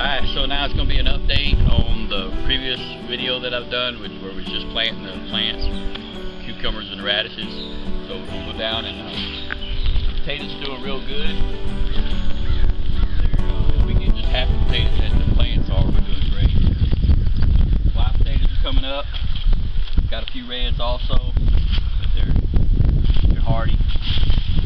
Alright, so now it's going to be an update on the previous video that I've done, where we was just planting the plants, cucumbers and radishes. So we're going to go down and the potatoes are doing real good. We get just half the potatoes that the plants are, we're doing great. White potatoes are coming up. Got a few reds also, but they're hardy.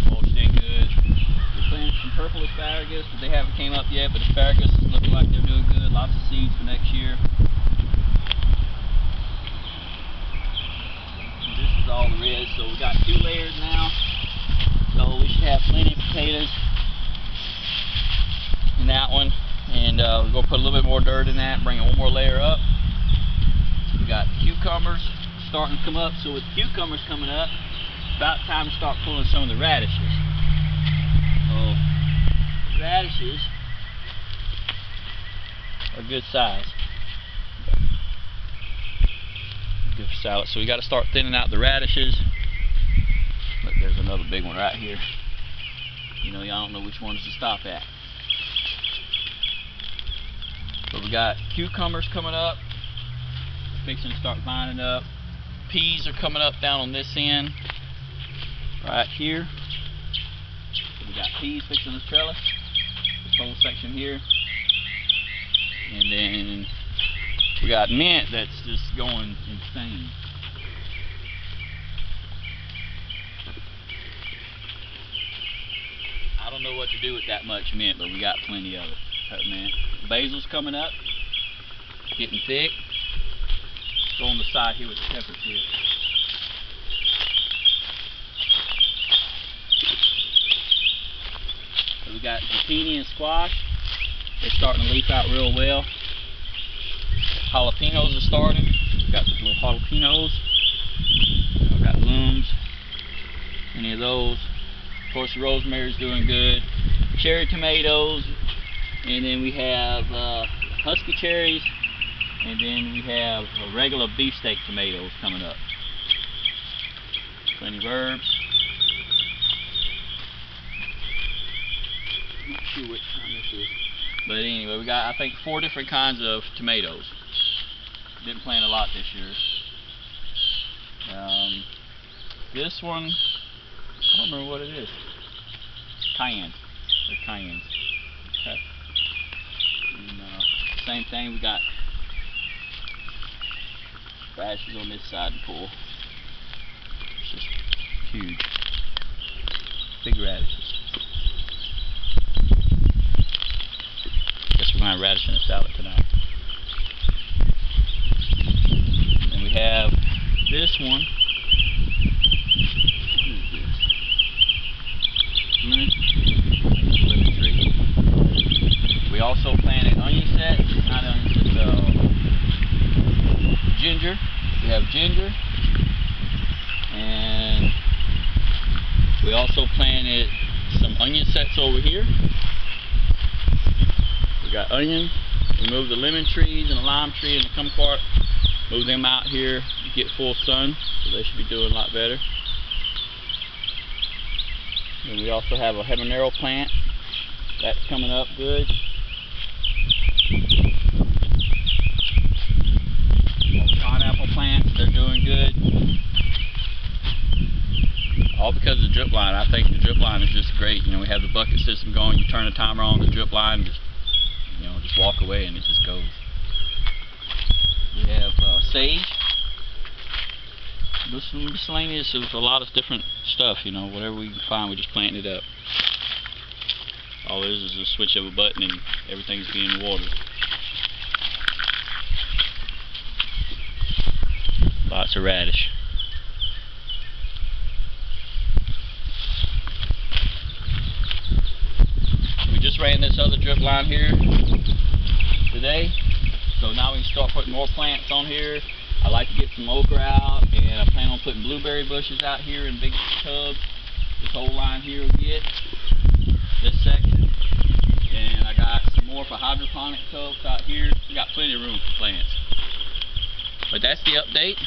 Mulched in good. We're planting some purple asparagus, but they haven't came up yet, but asparagus is looking like they're doing good. Lots of seeds for next year. And this is all the reds, so we got 2 layers now. So we should have plenty of potatoes in that one. And we're going to put a little bit more dirt in that, bring it one more layer up. We got cucumbers starting to come up, so with cucumbers coming up, it's about time to start pulling some of the radishes. So, the radishes are good size. Good for salad. So we got to start thinning out the radishes. Look, there's another big one right here. You know, y'all don't know which ones to stop at. But we got cucumbers coming up. Fixing to start lining up. Peas are coming up down on this end. Right here. So we got peas fixing this trellis. This whole section here. And then we got mint that's just going insane. I don't know what to do with that much mint, but we got plenty of it. Cut mint. Basil's coming up. Getting thick. Go on the side here with the peppers here. So we got zucchini and squash. They're starting to leaf out real well. Jalapenos are starting. We've got these little jalapenos. We've got blooms. Any of those. Of course, the rosemary's doing good. Cherry tomatoes. And then we have husky cherries. And then we have regular beefsteak tomatoes coming up. Plenty of herbs. I'm not sure which kind this is. But anyway, we got, I think, 4 different kinds of tomatoes. Didn't plant a lot this year. This one, I don't remember what it is. Cayenne. They're cayennes. Okay. And, same thing, we got radishes on this side to pull. It's just huge. Big radishes. Guess we're going to have radish in a salad tonight. And we have this one. What is this? Lemon tree. We also planted onion sets. Not onion sets, ginger. We have ginger, and we also planted some onion sets over here. We got onion. We moved the lemon trees and the lime tree and the kumquat. Move them out here to get full sun, so they should be doing a lot better. And we also have a habanero plant that's coming up good. Plants, they're doing good. All because of the drip line. I think the drip line is just great. You know, we have the bucket system going. You turn the timer on, the drip line just, you know, just walk away and it just goes. We have sage. This miscellaneous is a lot of different stuff. You know, whatever we can find, we just plant it up. All it is a switch of a button and everything's being watered. Lots of radish. We just ran this other drip line here today, so now we can start putting more plants on here. I like to get some okra out, and I plan on putting blueberry bushes out here in big tubs. This whole line here will get this section, and I got some more for hydroponic tubs out here. We got plenty of room for plants. But that's the update.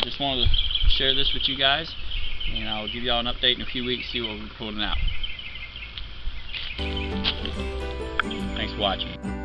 Just wanted to share this with you guys, and I'll give y'all an update in a few weeks, see what we're pulling out. Thanks for watching.